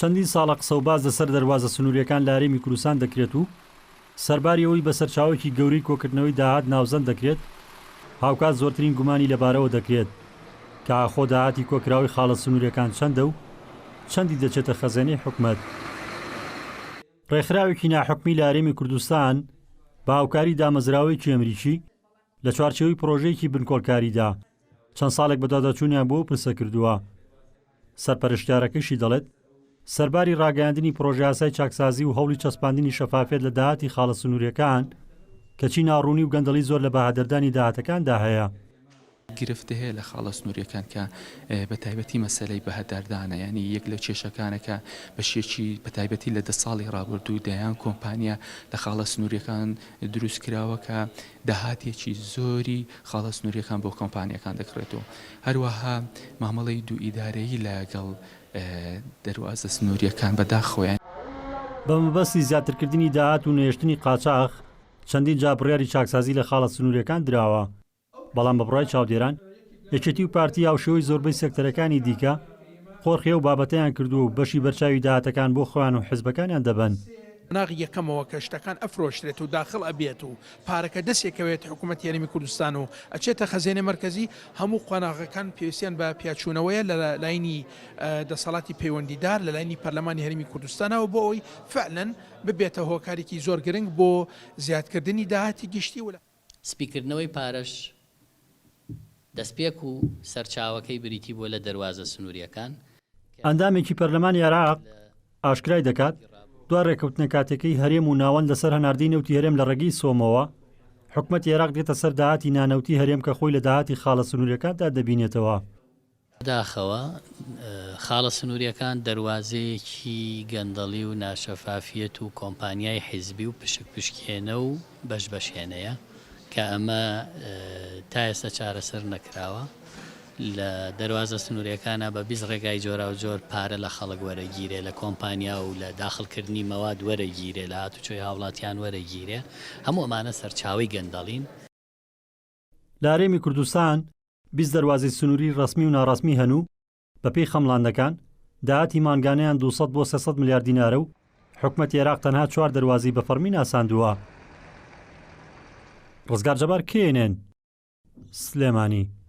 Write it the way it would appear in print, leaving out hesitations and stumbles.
چەندین ساڵە قسە و باز لەسەر دەروازە سنووریەکان لە هەرێمی کوردستان دەکرێت و سەرباری ئەوەی بە سەرچاوێکی گەورەی کۆکردنەوەی داهات ناوزەند دەکرێت، هاوکات زۆرترین گومانی لەبارەوە دەکرێت کە ئاخۆ داهاتی کۆکراوی خاڵە سنووریەکان چەندە و چەندی دەچێتە خەزانەی حکومەت. ڕێکخراوێکی ناحکومی لە هەرێمی کوردستان بە هاوکاری دامەزراوەیەکی ئەمریکی لە چوارچێوەی پرۆژەیەکی بنکۆڵکاریدا چەند ساڵێک بەدادەچوونیان بۆ پرسە کردووە. سەرپەرشتیارەکەشی دەڵێت سەرباری ڕاگەیاندنی پرۆژە یاسای چاکسازی و هەوڵی چەسپاندنی شەفافیت لە داهاتی خاڵە سنووریەکان کەچی ناڕوونی و گەندەڵی زۆر لە بەهادەردانی داهاتەکاندا هەیە. گرفته هەیە لە خاڵە سنووریەکان کە بە تایبەتی مەسەلەی بەهەداردانە، ینی یەک لە کێشەکانەکە بەشێکی بە تایبەتی لە 10 ساڵی ڕابردوو دەیان کۆمپانیا لە خاڵە سنووریەکان دروست کراوە کە داهاتێکی زۆری خاڵە سنووریەکان بۆ کۆمپانیەکان دەکرێتەوە. هەروەها مامەڵەی دوو ئیدارەیی لەگەڵ دەروازە سنووریەکان بەداخۆیان بە مەبەستی زیاترکردنی داهات و نوێشتنی قاچاغ چەندین جا بڕیاری چاکسازی لە خاڵە سنووریەکان دراوە، بەڵام بە بڕای چاودێران یەکێتی و پارتی هاوشێوەی زۆربەی سێکتەرەکانی دیکە خۆرخێ و بابەتەیان کردو و بەشی بەرچاوی داهاتەکان بۆ خۆیان و حیزبەکانیان دەبەن. ناغ یەکەمەوە کە شتەکان ئەفرۆشرێت و داخڵ ئەبێت و پارەکە دەستێکەوێت حکوومەت یاریمی کوردستان و ئەچێتە خەزانەی مرکزی، هەموو قۆناغەکان پێویستیان بە پیاچوونەوەیە لە لاینی دەسەڵاتی پەیوەندیدار لە لاینی پەرلەمانی هەرێمی کوردستانەوە بۆ ئەوی فعلەن ببێتە هۆکارێکی زۆر گرنگ بۆ زیادکردنی داهاتی گشتی و سپیکردنەوەی پارەش دەستپێک و سەرچاوەکەی بریتی بۆ لە دەروازە سنووریەکان. ئەندامێکی پەرلەمانی عێراق ئاشکرای دەکات دوای ڕێکەوتنە کاتێکەی هەرێم و ناوەند لەسەر هەناردەی نەوتی هەرێم لە ڕێگەی سۆمەوە، حکومەت عێراق دێتە سەر داهاتی نانەوتی هەرێم کە خۆی لە داهاتی خاڵە سنووریەکاندا دەبینێتەوە. داخەوە خاڵە سنووریەکان دەروازەیەکی گەندەڵی و ناشەفافیەت و کۆمپانیای حیزبی و پشکێنە و بەشبەشێنەیە کە ئەمە تا ئێستا چارەسەر نەکراوە. لە دەروازە سنووریەکانە بە 20 ڕێگای جۆرا و جۆر پارە لە خەڵک وەرەگیرێ، لە کۆمپانیا و لە داخڵکردنی مەواد وەرەگیرێ، لە هاتوچۆی هاوڵاتیان وەرەگیرێ. هەموو ئەمانە سەرچاوی گەندەڵین. لە هەرێمی کوردستان 20 دەروازەی سنووری ڕسمی و ناڕسمی هەنوو بە پێی خەمڵاندەکان داهاتی مانگانەیان 200 بۆ 300 میلیارد دینارە و حکومەت عێراق تەنها 4 دەروازەی بە فەرمی ناساندووە. ڕزگار جەبار کێنێن سلێمانی.